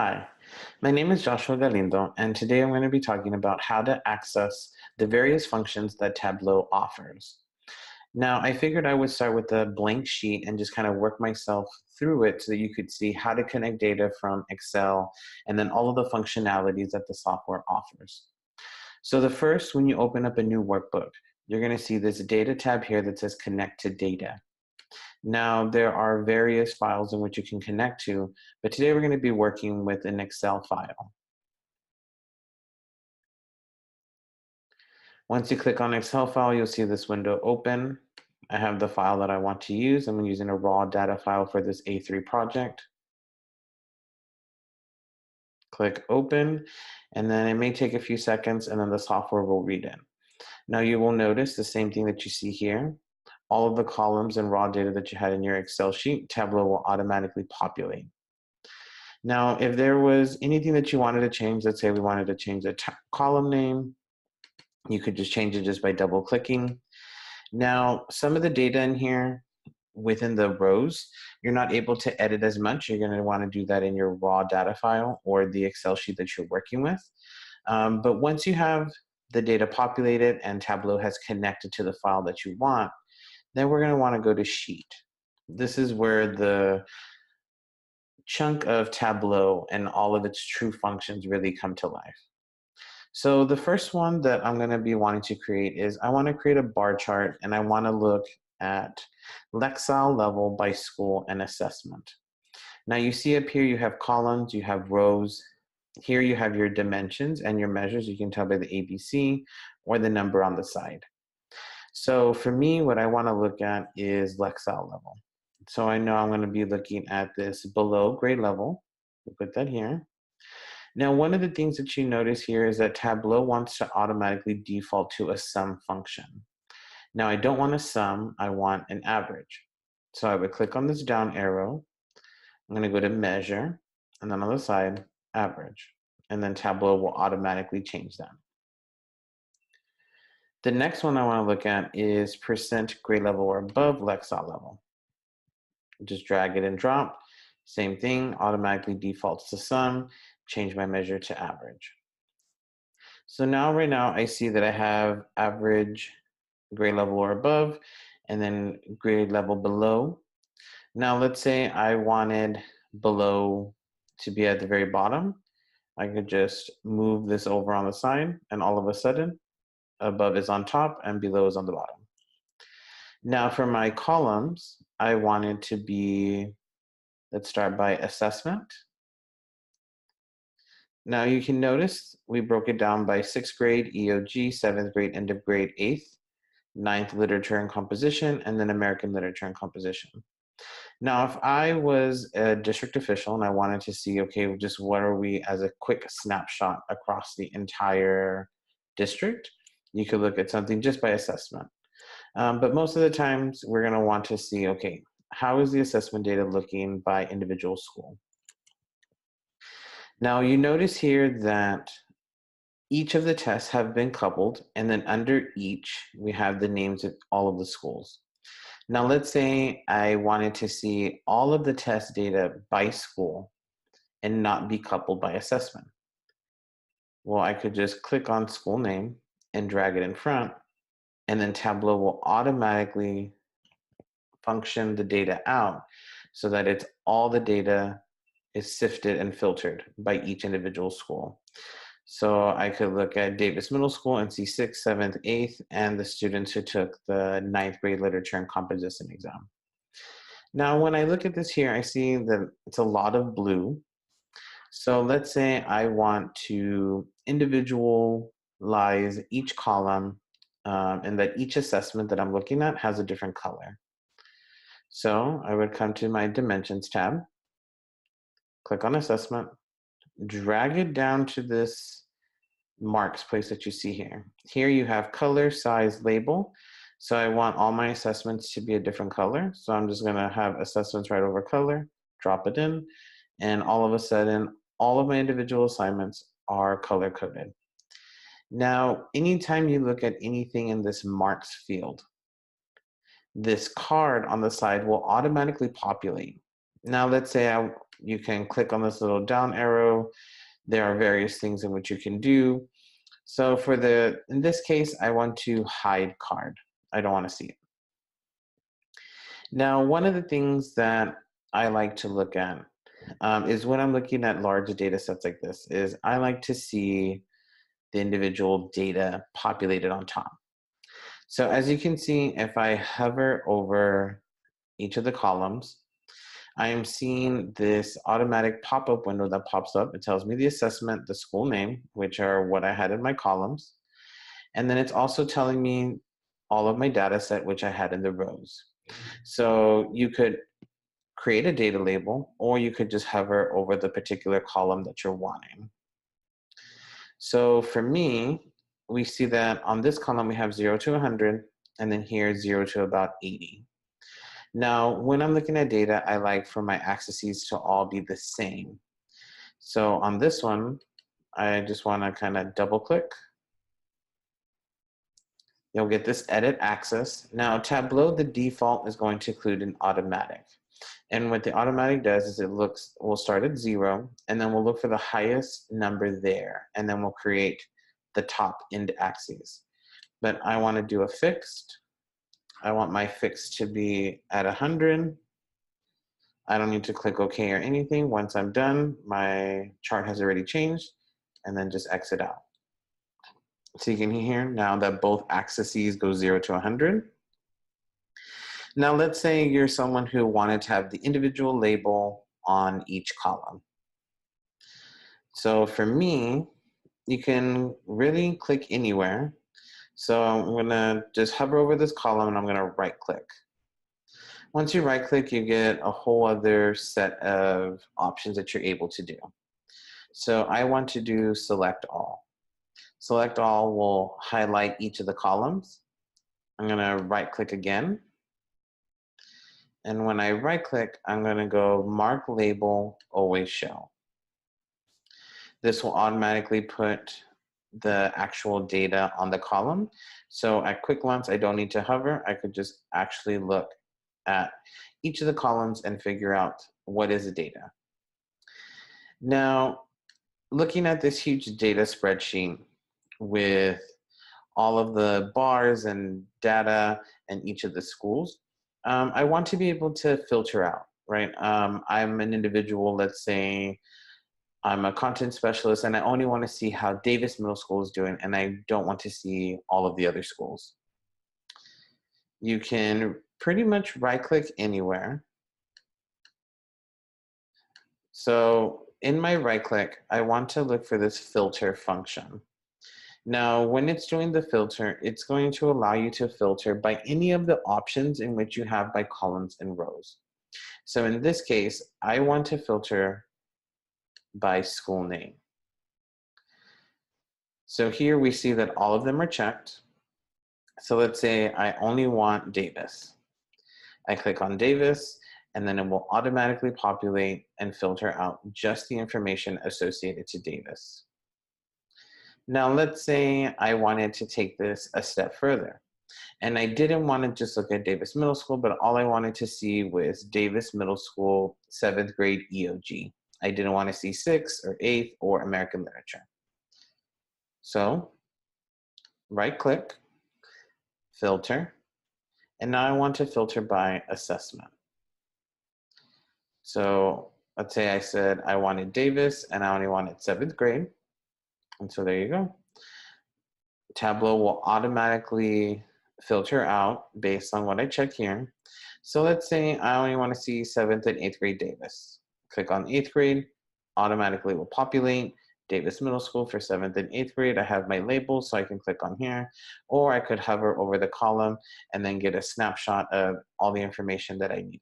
Hi, my name is Joshua Galindo, and today I'm going to be talking about how to access the various functions that Tableau offers. Now, I figured I would start with a blank sheet and just kind of work myself through it so that you could see how to connect data from Excel and then all of the functionalities that the software offers. So the first, when you open up a new workbook, you're going to see this data tab here that says connect to data. Now, there are various files in which you can connect to, but today we're going to be working with an Excel file. Once you click on Excel file, you'll see this window open. I have the file that I want to use. I'm using a raw data file for this A3 project. Click open, and then it may take a few seconds, and then the software will read it. Now you will notice the same thing that you see here. All of the columns and raw data that you had in your Excel sheet, Tableau will automatically populate. Now, if there was anything that you wanted to change, let's say we wanted to change the column name, you could just change it just by double clicking. Now, some of the data in here within the rows, you're not able to edit as much. You're going to want to do that in your raw data file or the Excel sheet that you're working with. But once you have the data populated and Tableau has connected to the file that you want, then we're going to want to go to Sheet. This is where the chunk of Tableau and all of its true functions really come to life. So the first one that I'm going to be wanting to create is I want to create a bar chart, and I want to look at Lexile level by school and assessment. Now you see up here you have columns, you have rows. Here you have your dimensions and your measures. You can tell by the ABC or the number on the side. So for me, what I want to look at is Lexile level. So I know I'm going to be looking at this below grade level. We'll put that here. Now, one of the things that you notice here is that Tableau wants to automatically default to a sum function. Now, I don't want a sum, I want an average. So I would click on this down arrow. I'm going to go to measure, and then on the side, average. And then Tableau will automatically change that. The next one I want to look at is percent grade level or above Lexile level. Just drag it and drop. Same thing, automatically defaults to sum, change my measure to average. So now, right now, I see that I have average, grade level or above, and then grade level below. Now, let's say I wanted below to be at the very bottom. I could just move this over on the side, and all of a sudden, above is on top and below is on the bottom. Now, for my columns, I want it to be, let's start by assessment. Now you can notice we broke it down by 6th grade EOG, 7th grade end of grade 8th, 9th literature and composition, and then American literature and composition. Now, if I was a district official and I wanted to see, okay, just what are we as a quick snapshot across the entire district, you could look at something just by assessment. But most of the times we're going to want to see, okay, how is the assessment data looking by individual school? Now you notice here that each of the tests have been coupled, and then under each, we have the names of all of the schools. Now let's say I wanted to see all of the test data by school and not be coupled by assessment. Well, I could just click on school name and drag it in front, and then Tableau will automatically function the data out so that it's all the data is sifted and filtered by each individual school. So I could look at Davis Middle School and see 6th, 7th, 8th, and the students who took the 9th grade literature and composition exam. Now, when I look at this here, I see that it's a lot of blue. So let's say I want to individualize each column and that each assessment that I'm looking at has a different color. So I would come to my Dimensions tab, click on Assessment, drag it down to this marks place that you see here. Here you have color, size, label. So I want all my assessments to be a different color. So I'm just gonna have assessments right over color, drop it in, and all of a sudden, all of my individual assignments are color coded. Now, anytime you look at anything in this marks field, this card on the side will automatically populate. Now let's say you can click on this little down arrow. There are various things in which you can do. So in this case, I want to hide card. I don't want to see it. Now, one of the things that I like to look at is when I'm looking at large data sets like this, is I like to see the individual data populated on top. So as you can see, if I hover over each of the columns, I am seeing this automatic pop-up window that pops up. It tells me the assessment, the school name, which are what I had in my columns. And then it's also telling me all of my data set, which I had in the rows. So you could create a data label, or you could just hover over the particular column that you're wanting. So for me, we see that on this column, we have 0 to 100, and then here 0 to about 80. Now, when I'm looking at data, I like for my axes to all be the same. So on this one, I just want to kind of double click. You'll get this edit axis. Now Tableau, the default is going to include an automatic. And what the automatic does is we'll start at 0, and then we'll look for the highest number there, and then we'll create the top end axes. But I want to do a fixed. I want my fixed to be at 100. I don't need to click OK or anything. Once I'm done, my chart has already changed, and then just exit out. So you can hear now that both axes go 0 to 100. Now let's say you're someone who wanted to have the individual label on each column. So for me, you can really click anywhere. So I'm gonna just hover over this column and I'm gonna right click. Once you right click, you get a whole other set of options that you're able to do. So I want to do select all. Select all will highlight each of the columns. I'm gonna right click again. And when I right click, I'm gonna go mark label, always show. This will automatically put the actual data on the column. So at quick glance, I don't need to hover. I could just actually look at each of the columns and figure out what is the data. Now, looking at this huge data spreadsheet with all of the bars and data and each of the schools, I want to be able to filter out, right? I'm an individual, let's say I'm a content specialist, and I only want to see how Davis Middle School is doing, and I don't want to see all of the other schools. You can pretty much right click anywhere. So in my right click, I want to look for this filter function. Now, when it's doing the filter, it's going to allow you to filter by any of the options in which you have by columns and rows. So in this case, I want to filter by school name. So here we see that all of them are checked. So let's say I only want Davis. I click on Davis, and then it will automatically populate and filter out just the information associated to Davis. Now let's say I wanted to take this a step further, and I didn't want to just look at Davis Middle School, but all I wanted to see was Davis Middle School 7th grade EOG. I didn't want to see 6th or 8th or American Literature. So right click, filter, and now I want to filter by assessment. So let's say I said I wanted Davis and I only wanted 7th grade. And so there you go. Tableau will automatically filter out based on what I check here. So let's say I only want to see 7th and 8th grade Davis. Click on 8th grade, automatically will populate Davis Middle School for 7th and 8th grade. I have my labels, so I can click on here, or I could hover over the column and then get a snapshot of all the information that I needed.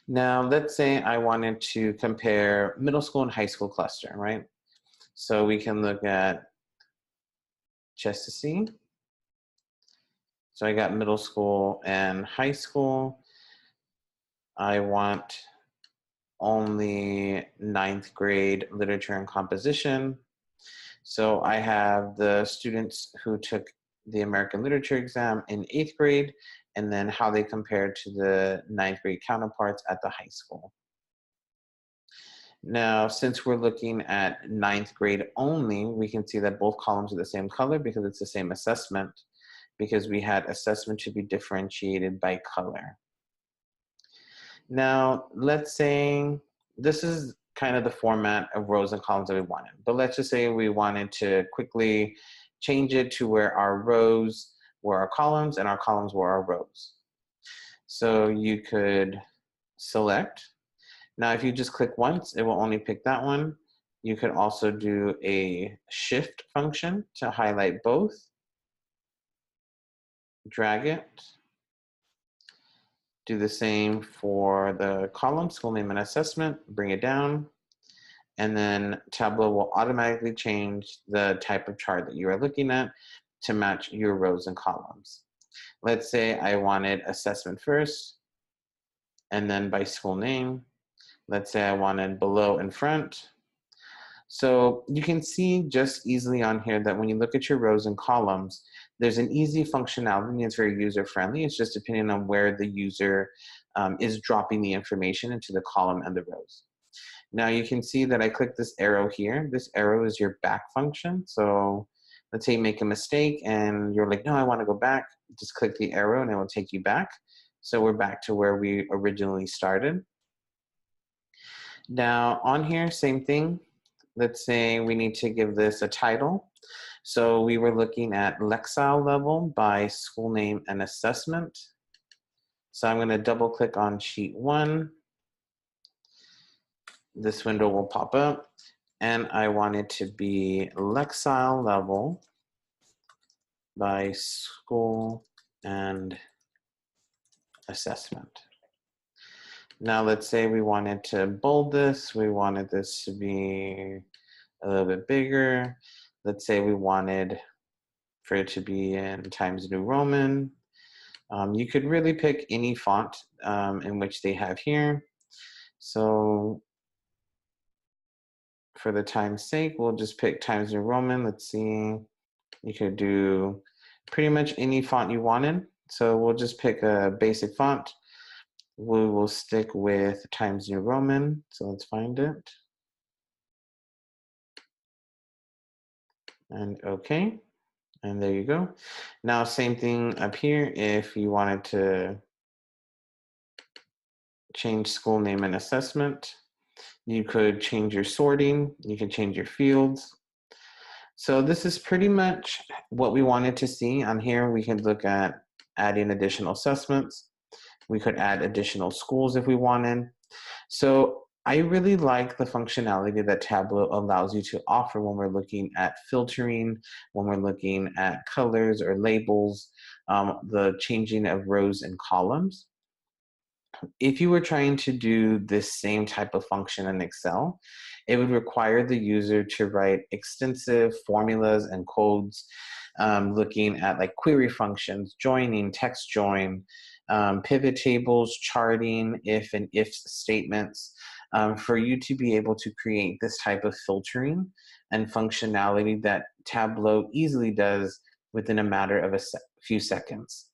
Now, let's say I wanted to compare middle school and high school cluster, right? So we can look at just to see. So I got middle school and high school. I want only 9th grade literature and composition. So I have the students who took the American Literature exam in 8th grade, and then how they compare to the 9th grade counterparts at the high school. Now, since we're looking at 9th grade only, we can see that both columns are the same color because it's the same assessment, because we had assessment to be differentiated by color. Now, let's say this is kind of the format of rows and columns that we wanted, but let's just say we wanted to quickly change it to where our rows were our columns and our columns were our rows. So you could select. Now, if you just click once, it will only pick that one. You could also do a shift function to highlight both. Drag it. Do the same for the column, school name and assessment, bring it down. And then Tableau will automatically change the type of chart that you are looking at to match your rows and columns. Let's say I wanted assessment first, and then by school name. Let's say I wanted below and front. So you can see just easily on here that when you look at your rows and columns, there's an easy functionality and it's very user-friendly. It's just depending on where the user is dropping the information into the column and the rows. Now you can see that I click this arrow here. This arrow is your back function. So let's say you make a mistake and you're like, no, I want to go back. Just click the arrow and it will take you back. So we're back to where we originally started. Now on here, same thing. Let's say we need to give this a title. So we were looking at Lexile level by school name and assessment. So I'm going to double click on sheet 1. This window will pop up and I want it to be Lexile level by school and assessment. Now let's say we wanted to bold this. We wanted this to be a little bit bigger. Let's say we wanted for it to be in Times New Roman. You could really pick any font in which they have here. So for the time's sake, we'll just pick Times New Roman. Let's see. You could do pretty much any font you wanted. So we'll just pick a basic font. We will stick with Times New Roman. So let's find it. And okay. And there you go. Now, same thing up here. If you wanted to change school name and assessment, you could change your sorting. You can change your fields. So this is pretty much what we wanted to see. On here, we can look at adding additional assessments. We could add additional schools if we wanted. So I really like the functionality that Tableau allows you to offer when we're looking at filtering, when we're looking at colors or labels, the changing of rows and columns. If you were trying to do this same type of function in Excel, it would require the user to write extensive formulas and codes, looking at like query functions, joining, text join, pivot tables, charting, if and if statements, for you to be able to create this type of filtering and functionality that Tableau easily does within a matter of a few seconds.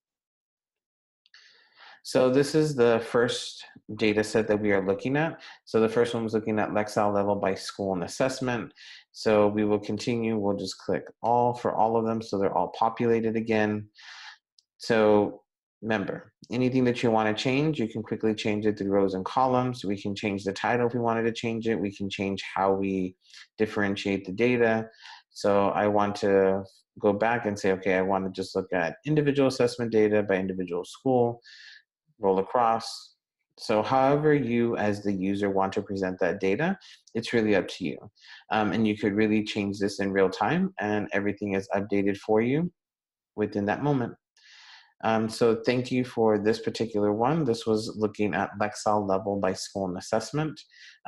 So this is the first data set that we are looking at. So the first one was looking at Lexile level by school and assessment. So we will continue. We'll just click all for all of them so they're all populated again. So remember, anything that you want to change, you can quickly change it through rows and columns. We can change the title if we wanted to change it. We can change how we differentiate the data. So I want to go back and say, okay, I want to just look at individual assessment data by individual school. Roll across. So however you as the user want to present that data, it's really up to you. And you could really change this in real time and everything is updated for you within that moment. So thank you for this particular one. This was looking at Lexile level by school and assessment.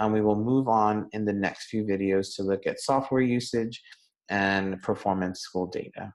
We will move on in the next few videos to look at software usage and performance school data.